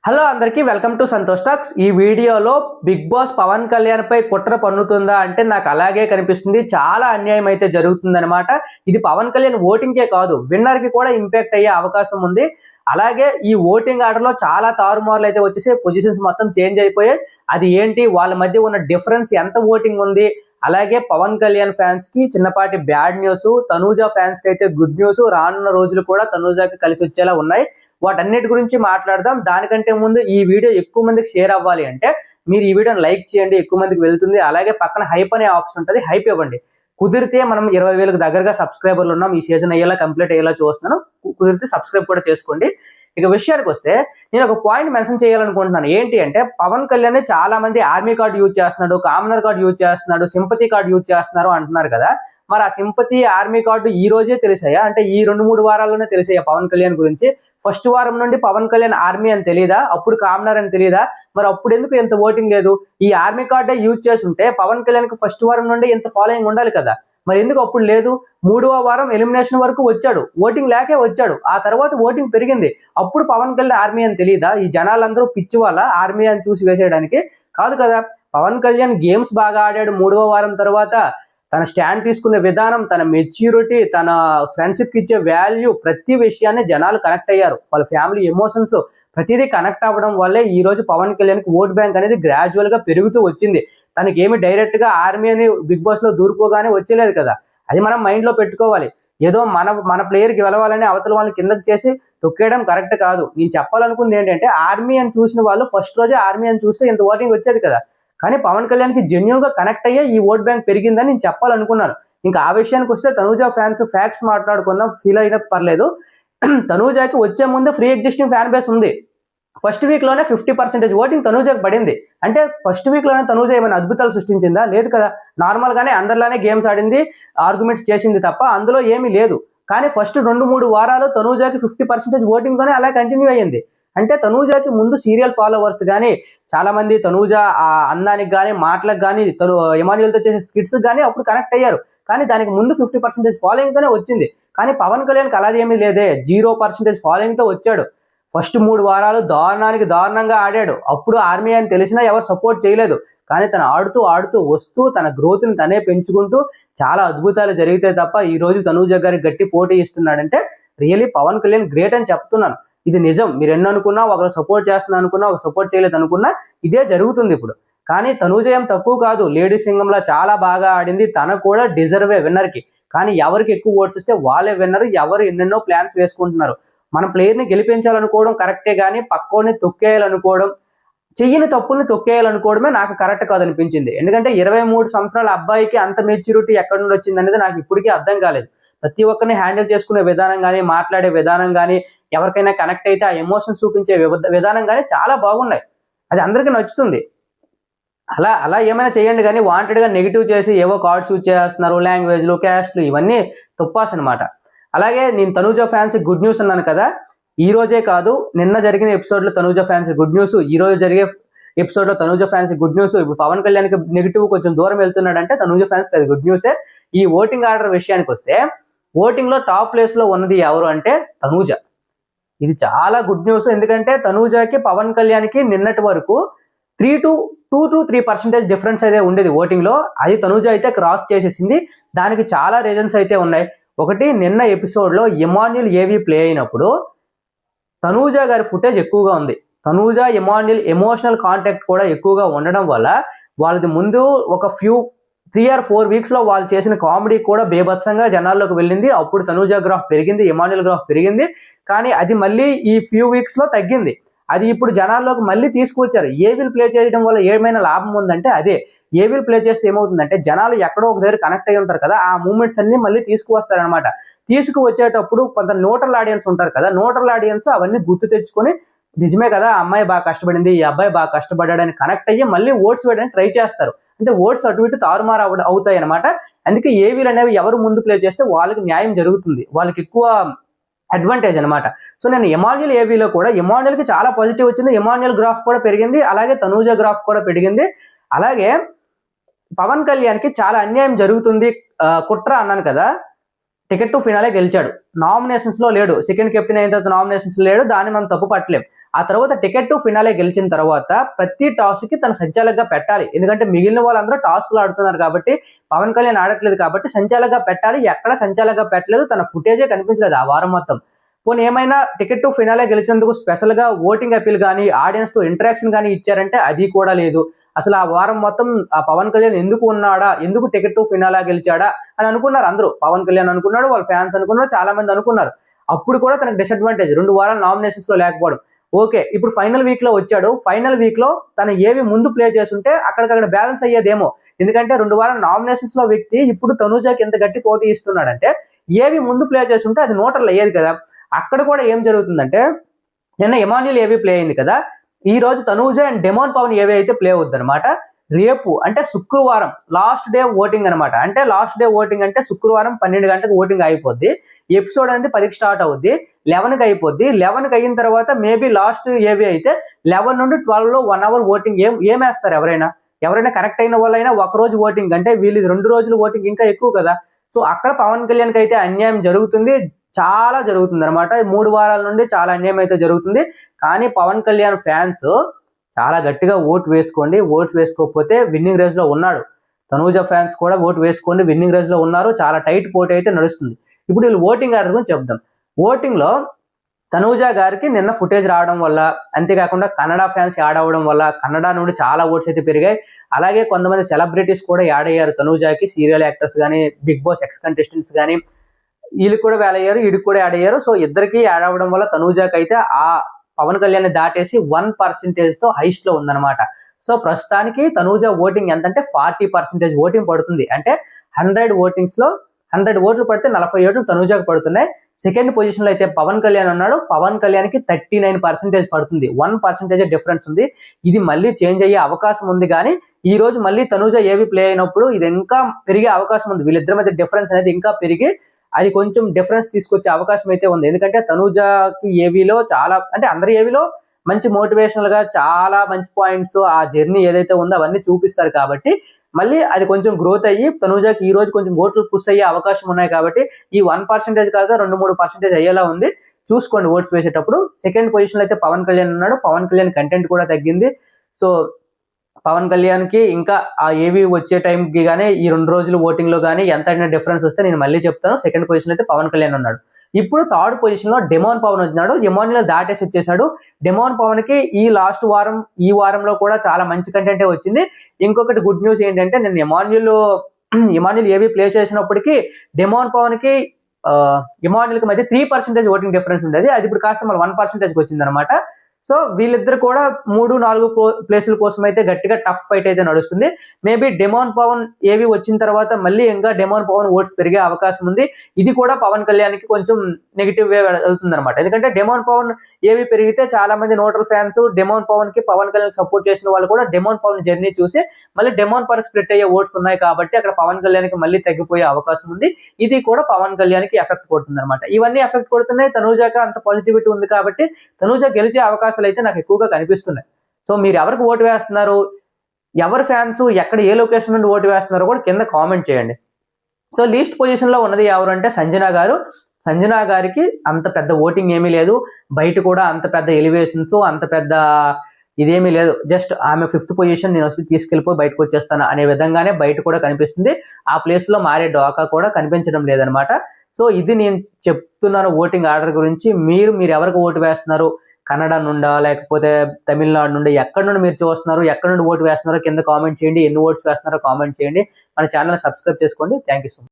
Hello అందరికీ welcome to Santosh talks. ఈ వీడియోలో బిగ్ బాస్ పవన్ కళ్యాణ్ పై కుట్ర పన్నుతుందా అంటే నాకు అలాగే కనిపిస్తుంది. చాలా అన్యాయం అయితే జరుగుతుందన్నమాట. ఇది పవన్ కళ్యాణ్ ఓటింగ్కే కాదు, విన్నర్ కి కూడా ఇంపాక్ట్ అయ్యే అవకాశం ఉంది. అలాగే ఈ ఓటింగ్ ఆర్డర్ లో చాలా తారుమార్లు అయితే వచ్చేసి పొజిషన్స్ మొత్తం చేంజ్ అయిపోయాయి. అది ఏంటి, వాళ్ళ మధ్య ఉన్న డిఫరెన్స్ ఎంత ఓటింగ్ ఉంది, అలాగే పవన్ కళ్యాణ్ ఫ్యాన్స్ కి చిన్నపాటి బ్యాడ్ న్యూస్, తనూజా ఫ్యాన్స్ కి అయితే గుడ్ న్యూస్. రానున్న రోజులు కూడా తనూజాకి కలిసి వచ్చేలా ఉన్నాయి. వాటన్నిటి గురించి మాట్లాడదాం. దానికంటే ముందు ఈ వీడియో ఎక్కువ మందికి షేర్ అవ్వాలి అంటే మీరు ఈ వీడియోని లైక్ చేయండి, ఎక్కువ మందికి వెళ్తుంది. అలాగే పక్కన హైప్ అనే ఆప్షన్ ఉంటుంది, హైప్ ఇవ్వండి. కుదిరితే మనం 20,000కు దగ్గరగా సబ్స్క్రైబర్లు ఉన్నాం. ఈ సీజన్ అయ్యేలా కంప్లీట్ అయ్యేలా చూస్తున్నాను. కుదిరితే సబ్స్క్రైబ్ కూడా చేసుకోండి. ఇక విషయానికి వస్తే నేను ఒక పాయింట్ మెన్షన్ చేయాలనుకుంటున్నాను. ఏంటి అంటే పవన్ కళ్యాణ్ చాలా మంది ఆర్మీ కార్డు యూజ్ చేస్తున్నాడు, కామనర్ కార్డు యూజ్ చేస్తున్నాడు, సింపతి కార్డు యూజ్ చేస్తున్నారు అంటున్నారు కదా. మరి ఆ సింపతి ఆర్మీ కార్డు ఈ రోజే తెలిసాయా అంటే ఈ 2-3 వారాల్లోనే తెలిసాయా పవన్ కళ్యాణ్ గురించి? ఫస్ట్ వారం నుండి పవన్ కళ్యాణ్ ఆర్మీ అని తెలియదా? అప్పుడు కామనర్ అని తెలియదా? మరి అప్పుడు ఎందుకు ఎంత ఓటింగ్ లేదు? ఈ ఆర్మీ కార్డే యూజ్ చేసి ఉంటే పవన్ కళ్యాణ్ కి ఫస్ట్ వారం నుండి ఎంత ఫాలోయింగ్ ఉండాలి కదా. మరి ఎందుకు అప్పుడు లేదు? 3వ వారం ఎలిమినేషన్ వరకు వచ్చాడు, ఓటింగ్ లేకే వచ్చాడు. ఆ తర్వాత ఓటింగ్ పెరిగింది, అప్పుడు పవన్ కళ్యాణ్ ఆర్మీ అని తెలియదా? ఈ జనాలందరూ పిచ్చి వాళ్ళ ఆర్మీ అని చూసి వేసేయడానికి? కాదు కదా. పవన్ కళ్యాణ్ గేమ్స్ బాగా ఆడాడు. 3వ వారం తర్వాత తన స్టాండ్ తీసుకునే విధానం, తన మెచ్యూరిటీ, తన ఫ్రెండ్షిప్ కి ఇచ్చే వాల్యూ, ప్రతి విషయాన్ని జనాలు కనెక్ట్ అయ్యారు. వాళ్ళ ఫ్యామిలీ ఎమోషన్స్ ప్రతిదీ కనెక్ట్ అవ్వడం వల్లే ఈ రోజు పవన్ కళ్యాణ్ కి ఓట్ బ్యాంక్ అనేది గ్రాడ్యువల్ గా పెరుగుతూ వచ్చింది. తనకి ఏమి డైరెక్ట్ గా ఆర్మీ అని బిగ్ బాస్ లో దూరిపోగానే వచ్చేలేదు కదా. అది మనం మైండ్ లో పెట్టుకోవాలి. ఏదో మన ప్లేయర్ కి గెలవాలని అవతల వాళ్ళని కిందకి చేసి తొక్కేయడం కరెక్ట్ కాదు. నేను చెప్పాలనుకుంది ఏంటంటే ఆర్మీ అని చూసిన వాళ్ళు ఫస్ట్ రోజే ఆర్మీ అని చూస్తే ఇంత ఓటింగ్ వచ్చేది కదా. కానీ పవన్ కళ్యాణ్ కి జెన్యున్ గా కనెక్ట్ అయ్యే ఈ ఓట్ బ్యాంక్ పెరిగిందని నేను చెప్పాలనుకున్నాను. ఇంకా ఆ విషయానికి వస్తే తనూజా ఫ్యాన్స్ ఫ్యాక్ట్స్ మాట్లాడుకున్నా ఫీల్ అయినా పర్లేదు. తనూజాకి వచ్చే ముందు ఫ్రీ ఎగ్జిస్టింగ్ ఫ్యాన్ బేస్ ఉంది. ఫస్ట్ వీక్ లోనే 50% ఓటింగ్ తనూజాకి పడింది. అంటే ఫస్ట్ వీక్ లోనే తనూజా ఏమైనా అద్భుతాలు సృష్టించిందా? లేదు కదా. నార్మల్ గానే అందరిలానే గేమ్స్ ఆడింది, ఆర్గ్యుమెంట్స్ చేసింది తప్ప అందులో ఏమీ లేదు. కానీ ఫస్ట్ 2-3 వారాలు తనూజాకి 50% ఓటింగ్ తోనే అలా కంటిన్యూ అయ్యింది. అంటే తనూజాకి ముందు సీరియల్ ఫాలోవర్స్ కానీ చాలా మంది తనూజా ఆ అందానికి కానీ మాటలకు కానీ ఎమాన్యుయల్ తో చేసే స్కిట్స్ కానీ అప్పుడు కనెక్ట్ అయ్యారు. కానీ దానికి ముందు 50% ఫాలోయింగ్ తోనే వచ్చింది. కానీ పవన్ కళ్యాణ్కి అలాది ఏమీ లేదే, 0% ఫాలోయింగ్ తో వచ్చాడు. ఫస్ట్ 3 వారాలు దారుణానికి దారుణంగా ఆడాడు. అప్పుడు ఆర్మీ అని తెలిసినా ఎవరు సపోర్ట్ చేయలేదు. కానీ తను ఆడుతూ వస్తూ తన గ్రోత్ ని తనే పెంచుకుంటూ చాలా అద్భుతాలు జరిగితే తప్ప ఈ రోజు తనూజా గారికి గట్టి పోటీ ఇస్తున్నాడంటే రియలీ పవన్ కళ్యాణ్ గ్రేట్ అని చెప్తున్నాను. ఇది నిజం. మీరు ఎన్ని అనుకున్నా, ఒకరు సపోర్ట్ చేస్తున్నా అనుకున్నా, ఒక సపోర్ట్ చేయలేదు అనుకున్నా ఇదే జరుగుతుంది ఇప్పుడు. కానీ తనూజ ఏం తక్కువ కాదు, లేడీ సింగంలా చాలా బాగా ఆడింది. తన కూడా డిజర్వే విన్నర్ కి. కానీ ఎవరికి ఎక్కువ ఓట్స్ ఇస్తే వాళ్ళే విన్నర్. ఎవరు ఎన్నెన్నో ప్లాన్స్ వేసుకుంటున్నారు. మన ప్లేయర్ ని గెలిపించాలనుకోవడం కరెక్టే, కానీ పక్కోని తొక్కేయాలనుకోవడం, చెయ్యని తప్పుల్ని తొక్కేయాలనుకోవడమే నాకు కరెక్ట్ కాదనిపించింది. ఎందుకంటే 23 సంవత్సరాల అబ్బాయికి అంత మెచ్యూరిటీ ఎక్కడి నుండి వచ్చింది అనేది నాకు ఇప్పటికీ అర్థం కాలేదు. ప్రతి ఒక్కరిని హ్యాండిల్ చేసుకునే విధానం కానీ, మాట్లాడే విధానం కానీ, ఎవరికైనా కనెక్ట్ అయితే ఆ ఎమోషన్స్ చూపించే విధానం కానీ చాలా బాగున్నాయి. అది అందరికీ నచ్చుతుంది. అలా ఏమైనా చేయండి, కానీ వాంటెడ్ గా నెగిటివ్ చేసి ఏవో కార్డ్స్ యూజ్ చేస్తున్నారు, లాంగ్వేజ్లు, క్యాస్ట్లు, ఇవన్నీ తుప్పాస్ అనమాట. అలాగే నేను తనూజా ఫ్యాన్స్ గుడ్ న్యూస్ అన్నాను కదా. ఈ రోజే కాదు, నిన్న జరిగిన ఎపిసోడ్ లో తనూజా ఫ్యాన్స్ గుడ్ న్యూస్, ఈ రోజు జరిగే ఎపిసోడ్ లో తనూజా ఫ్యాన్స్ గుడ్ న్యూస్. ఇప్పుడు పవన్ కళ్యాణ్ కి నెగిటివ్ కొంచెం దూరం వెళ్తున్నాడంటే తనూజా ఫ్యాన్స్ అది గుడ్ న్యూసే. ఈ ఓటింగ్ ఆర్డర్ విషయానికి వస్తే ఓటింగ్ లో టాప్ ప్లేస్ లో ఉన్నది ఎవరు అంటే తనూజా. ఇది చాలా గుడ్ న్యూస్. ఎందుకంటే తనూజాకి పవన్ కళ్యాణ్ కి నిన్నటి వరకు 2-3% డిఫరెన్స్ అయితే ఉండేది ఓటింగ్ లో. అది తనూజా అయితే క్రాస్ చేసేసింది. దానికి చాలా రీజన్స్ అయితే ఉన్నాయి. ఒకటి, నిన్న ఎపిసోడ్ లో ఎమాన్యుయల్ ఏవి ప్లే అయినప్పుడు తనూజా గారి ఫుటేజ్ ఎక్కువగా ఉంది. తనూజా ఎమాన్యుయల్ ఎమోషనల్ కాంటాక్ట్ కూడా ఎక్కువగా ఉండడం వల్ల వాళ్ళది ముందు ఒక 3 or 4 వీక్స్ లో వాళ్ళు చేసిన కామెడీ కూడా బేభత్సంగా జనాల్లోకి వెళ్ళింది. అప్పుడు తనూజా గ్రాఫ్ పెరిగింది, ఎమాన్యుయల్ గ్రాఫ్ పెరిగింది. కానీ అది మళ్ళీ ఈ ఫ్యూ వీక్స్ లో తగ్గింది. అది ఇప్పుడు జనాల్లోకి మళ్ళీ తీసుకువచ్చారు. ఏవిల్ ప్లే చేయడం వల్ల ఏమైనా లాభం ఉందంటే అదే. ఏవిల్ ప్లే చేస్తే ఏమవుతుందంటే జనాలు ఎక్కడో ఒక దగ్గర కనెక్ట్ అయి ఉంటారు కదా, ఆ మూమెంట్స్ అన్ని మళ్ళీ తీసుకువస్తారనమాట. తీసుకువచ్చేటప్పుడు కొంత న్యూట్రల్ ఆడియన్స్ ఉంటారు కదా, న్యూట్రల్ ఆడియన్స్ అవన్నీ గుర్తు తెచ్చుకొని నిజమే కదా, ఆ అమ్మాయి బాగా కష్టపడింది, ఈ అబ్బాయి బాగా కష్టపడ్డాడని కనెక్ట్ అయ్యి మళ్ళీ ఓట్స్ వేయడానికి ట్రై చేస్తారు. అంటే ఓట్స్ అటు ఇటు తారుమారు అవుతాయి అనమాట. అందుకే ఏవిల్ అనేవి ఎవరు ముందు ప్లే చేస్తే వాళ్ళకి న్యాయం జరుగుతుంది, వాళ్ళకి ఎక్కువ అడ్వాంటేజ్ అనమాట. సో నేను ఎమాన్యుయల్ ఏవీలో కూడా ఎమాన్యుయల్ కి చాలా పాజిటివ్ వచ్చింది. ఎమాన్యుయల్ గ్రాఫ్ కూడా పెరిగింది, అలాగే తనూజా గ్రాఫ్ కూడా పెరిగింది. అలాగే పవన్ కళ్యాణ్ కి చాలా అన్యాయం జరుగుతుంది, కుట్ర అన్నాను కదా. టికెట్ టు ఫినాలే గెలిచాడు, నామినేషన్స్ లో లేడు, సెకండ్ కెప్టెన్ అయిన తర్వాత నామినేషన్స్ లేడు, దాన్ని మనం తప్పు పట్టలేం. ఆ తర్వాత టికెట్ టు ఫినాలే గెలిచిన తర్వాత ప్రతి టాస్క్ కి తన సంచాలకుగా పెట్టాలి. ఎందుకంటే మిగిలిన వాళ్ళందరూ టాస్క్లు ఆడుతున్నారు కాబట్టి, పవన్ కళ్యాణ్ ఆడట్లేదు కాబట్టి సంచాలకుగా పెట్టాలి. ఎక్కడ సంచాలకుగా పెట్టలేదు, తన ఫుటేజే కనిపించలేదు ఆ వారం మొత్తం. పోనీ ఏమైనా టికెట్ టు ఫినాలే గెలిచినందుకు స్పెషల్ గా ఓటింగ్ అపీల్ కానీ ఆడియన్స్ తో ఇంటరాక్షన్ కానీ ఇచ్చారంటే అది కూడా లేదు. అసలు ఆ వారం మొత్తం ఆ పవన్ కళ్యాణ్ ఎందుకు ఉన్నాడా, ఎందుకు టికెట్ టు ఫినాలే గెలిచాడా అని అనుకున్నారు అందరూ. పవన్ కళ్యాణ్ అనుకున్నాడు, వాళ్ళ ఫ్యాన్స్ అనుకున్నారు, చాలా మంది అనుకున్నారు. అప్పుడు కూడా తనకు డిసడ్వాంటేజ్ 2 వారాలు నామినేషన్స్ లో లేకపోవడం. ఓకే, ఇప్పుడు ఫైనల్ వీక్ లో వచ్చాడు. ఫైనల్ వీక్ లో తను ఏవి ముందు ప్లే చేస్తుంటే అక్కడికక్కడ బ్యాలెన్స్ అయ్యేదేమో. ఎందుకంటే 2 వారాల నామినేషన్స్ లో వ్యక్తి ఇప్పుడు తనూజాకి ఎంత గట్టి పోటీ ఇస్తున్నాడంటే ఏవి ముందు ప్లే చేస్తుంటే అది న్యూట్రల్ అయ్యేది కదా. అక్కడ కూడా ఏం జరుగుతుందంటే నిన్న ఎమాన్యుల్ ఏవి ప్లే అయింది కదా, ఈ రోజు తనూజ అండ్ డెమోన్ పవన్ ఏవి అయితే ప్లే అవుద్ది అనమాట. రేపు అంటే శుక్రవారం లాస్ట్ డే ఓటింగ్ అనమాట. అంటే లాస్ట్ డే ఓటింగ్ అంటే శుక్రవారం 12 గంటలకు ఓటింగ్ అయిపోద్ది. ఎపిసోడ్ అనేది 10కి స్టార్ట్ అవుద్ది, 11కి అయిపోద్ది. 11కి అయిన తర్వాత మేబీ లాస్ట్ ఏవి అయితే 11 నుండి 12 లో 1 అవర్ ఓటింగ్ ఏమేస్తారు ఎవరైనా కనెక్ట్ అయిన వాళ్ళైనా ఒక రోజు ఓటింగ్ అంటే వీళ్ళు 2 రోజులు ఓటింగ్ ఇంకా ఎక్కువ కదా. సో అక్కడ పవన్ కళ్యాణ్కి అయితే అన్యాయం జరుగుతుంది, చాలా జరుగుతుంది అనమాట. 3 వారాల నుండి చాలా అన్యాయం అయితే జరుగుతుంది. కానీ పవన్ కళ్యాణ్ ఫ్యాన్స్ చాలా గట్టిగా ఓట్స్ వేసుకోకపోతే విన్నింగ్ రేస్ లో ఉన్నాడు. తనూజ ఫ్యాన్స్ కూడా ఓటు వేసుకోండి, విన్నింగ్ రేస్ లో ఉన్నారు. చాలా టైట్ పోటీ అయితే నడుస్తుంది. ఇప్పుడు వీళ్ళు ఓటింగ్ ఆర్డర్ గురించి చెప్దాం. ఓటింగ్ లో తనూజ గారికి నిన్న ఫుటేజ్ రావడం వల్ల, అంతేకాకుండా కన్నడ ఫ్యాన్స్ యాడ్ అవ్వడం వల్ల కన్నడ నుండి చాలా ఓట్స్ అయితే పెరిగాయి. అలాగే కొంతమంది సెలబ్రిటీస్ కూడా యాడ్ అయ్యారు తనూజాకి, సీరియల్ యాక్టర్స్ కానీ, బిగ్ బాస్ ఎక్స్ కంటెస్టెంట్స్ కానీ, వీళ్ళకి కూడా యాడ్ అయ్యారు, వీడికి కూడా యాడ్ అయ్యారు. సో ఇద్దరికి యాడ్ అవ్వడం వల్ల తనూజాకి అయితే ఆ పవన్ కళ్యాణ్ దాటేసి 1% తో హైస్ట్ లో ఉందన్నమాట. సో ప్రస్తుతానికి తనూజ ఓటింగ్ ఎంత అంటే 40% ఓటింగ్ పడుతుంది. అంటే 100 ఓటింగ్స్ లో 100 ఓట్లు పడితే 40 ఓట్లు తనూజాకి పడుతున్నాయి. సెకండ్ పొజిషన్ లో అయితే పవన్ కళ్యాణ్ ఉన్నాడు. పవన్ కళ్యాణ్ కి 39% పడుతుంది. 1% డిఫరెన్స్ ఉంది. ఇది మళ్ళీ చేంజ్ అయ్యే అవకాశం ఉంది. కానీ ఈ రోజు మళ్ళీ తనూజ ఏవి ప్లే అయినప్పుడు ఇది ఇంకా పెరిగే అవకాశం ఉంది. వీళ్ళిద్దరి మధ్య డిఫరెన్స్ అనేది ఇంకా పెరిగి అది కొంచెం డిఫరెన్స్ తీసుకొచ్చే అవకాశం అయితే ఉంది. ఎందుకంటే తనూజకి ఏవీలో చాలా అంటే అందరి ఏవీలో మంచి మోటివేషనల్ గా చాలా మంచి పాయింట్స్, ఆ జర్నీ ఏదైతే ఉందో అవన్నీ చూపిస్తారు కాబట్టి మళ్ళీ అది కొంచెం గ్రోత్ అయ్యి తనూజకి ఈ రోజు కొంచెం ఓట్లు పుష్ అయ్యే అవకాశం ఉన్నాయి. కాబట్టి ఈ 1% కాక 2-3% అయ్యేలా ఉంది. చూసుకోండి ఓట్స్ వేసేటప్పుడు. సెకండ్ పొజిషన్ లో అయితే పవన్ కళ్యాణ్ ఉన్నాడు. పవన్ కళ్యాణ్ కంటెంట్ కూడా తగ్గింది. సో పవన్ కళ్యాణ్ కి ఇంకా ఆ ఏవి వచ్చే టైంకి కానీ ఈ 2 రోజులు ఓటింగ్ లో కానీ ఎంత డిఫరెన్స్ వస్తే నేను మళ్ళీ చెప్తాను. సెకండ్ పొజిషన్ అయితే పవన్ కళ్యాణ్ ఉన్నాడు. ఇప్పుడు థర్డ్ పొజిషన్ లో డెమోన్ పవన్ వచ్చినాడు. ఎమాన్యుల్ దాటేసి వచ్చేసాడు. డెమోన్ పవన్ కి ఈ వారంలో కూడా చాలా మంచి కంటెంటే వచ్చింది. ఇంకొకటి గుడ్ న్యూస్ ఏంటంటే నేను ఎమాన్యుల్ ఏవి ప్లే చేసినప్పటికీ డెమోన్ పవన్ కి ఎమాన్యుల్ కి మధ్య 3% ఓటింగ్ డిఫరెన్స్ ఉండేది. అది ఇప్పుడు కాస్త మళ్ళీ 1% వచ్చింది అనమాట. సో వీళ్ళిద్దరు కూడా 3-4 ప్లేసుల కోసం అయితే గట్టిగా టఫ్ ఫైట్ అయితే నడుస్తుంది. మేబీ డెమోన్ పవన్ ఏవి వచ్చిన తర్వాత మళ్ళీ ఇంకా డెమోన్ పవన్ ఓట్స్ పెరిగే అవకాశం ఉంది. ఇది కూడా పవన్ కళ్యాణ్ కి కొంచెం నెగిటివ్ వే వెళ్తుంది అనమాట. ఎందుకంటే డెమోన్ పవన్ ఏవి పెరిగితే చాలా మంది న్యూట్రల్ ఫ్యాన్స్ డెమోన్ పవన్ కి పవన్ కళ్యాణ్ సపోర్ట్ చేసిన వాళ్ళు కూడా డెమోన్ పవన్ జర్నీ చూసి మళ్ళీ డెమోన్ పవన్ స్ప్లిట్ అయ్యే ఓట్స్ ఉన్నాయి కాబట్టి అక్కడ పవన్ కళ్యాణ్ కి మళ్ళీ తగ్గిపోయే అవకాశం ఉంది. ఇది కూడా పవన్ కళ్యాణ్ కి ఎఫెక్ట్ కొడుతుంది అనమాట. ఇవన్నీ ఎఫెక్ట్ కొడుతున్నాయి. తనూజాకి అంత పాజిటివిటీ ఉంది కాబట్టి తనూజ గెలిచే అవకాశం అయితే నాకు ఎక్కువగా కనిపిస్తున్నాయి. సో మీరు ఎవరికి ఓటు వేస్తున్నారు, ఎవరి ఫ్యాన్స్ ఎక్కడ ఏ లొకేషన్ నుండి ఓటు వేస్తున్నారో కూడా కింద కామెంట్ చేయండి. సో లీస్ట్ పొజిషన్ లో ఉన్నది ఎవరు అంటే సంజన గారు. సంజన గారికి అంత పెద్ద ఓటింగ్ ఏమీ లేదు. బయట కూడా అంత పెద్ద ఎలివేషన్స్ అంత పెద్ద ఇదేమీ లేదు. జస్ట్ ఆమె 5th పొజిషన్ నేను వచ్చి తీసుకెళ్ళిపోయి బయటకు వచ్చేస్తాను అనే విధంగానే బయట కూడా కనిపిస్తుంది. ఆ ప్లేస్ లో మారే డోకా కూడా కనిపించడం లేదనమాట. సో ఇది నేను చెప్తున్నాను ఓటింగ్ ఆర్డర్ గురించి. మీరు ఎవరికి ఓటు వేస్తున్నారు, కన్నడ నుండా లేకపోతే తమిళనాడు నుండి ఎక్కడి నుండి మీరు చూస్తున్నారు, ఎక్కడి నుండి ఓటు వేస్తున్నారో కింద కామెంట్ చేయండి. ఎన్ని ఓట్స్ వేస్తున్నారో కామెంట్ చేయండి. మన ఛానల్ సబ్స్క్రైబ్ చేసుకోండి. Thank you so much.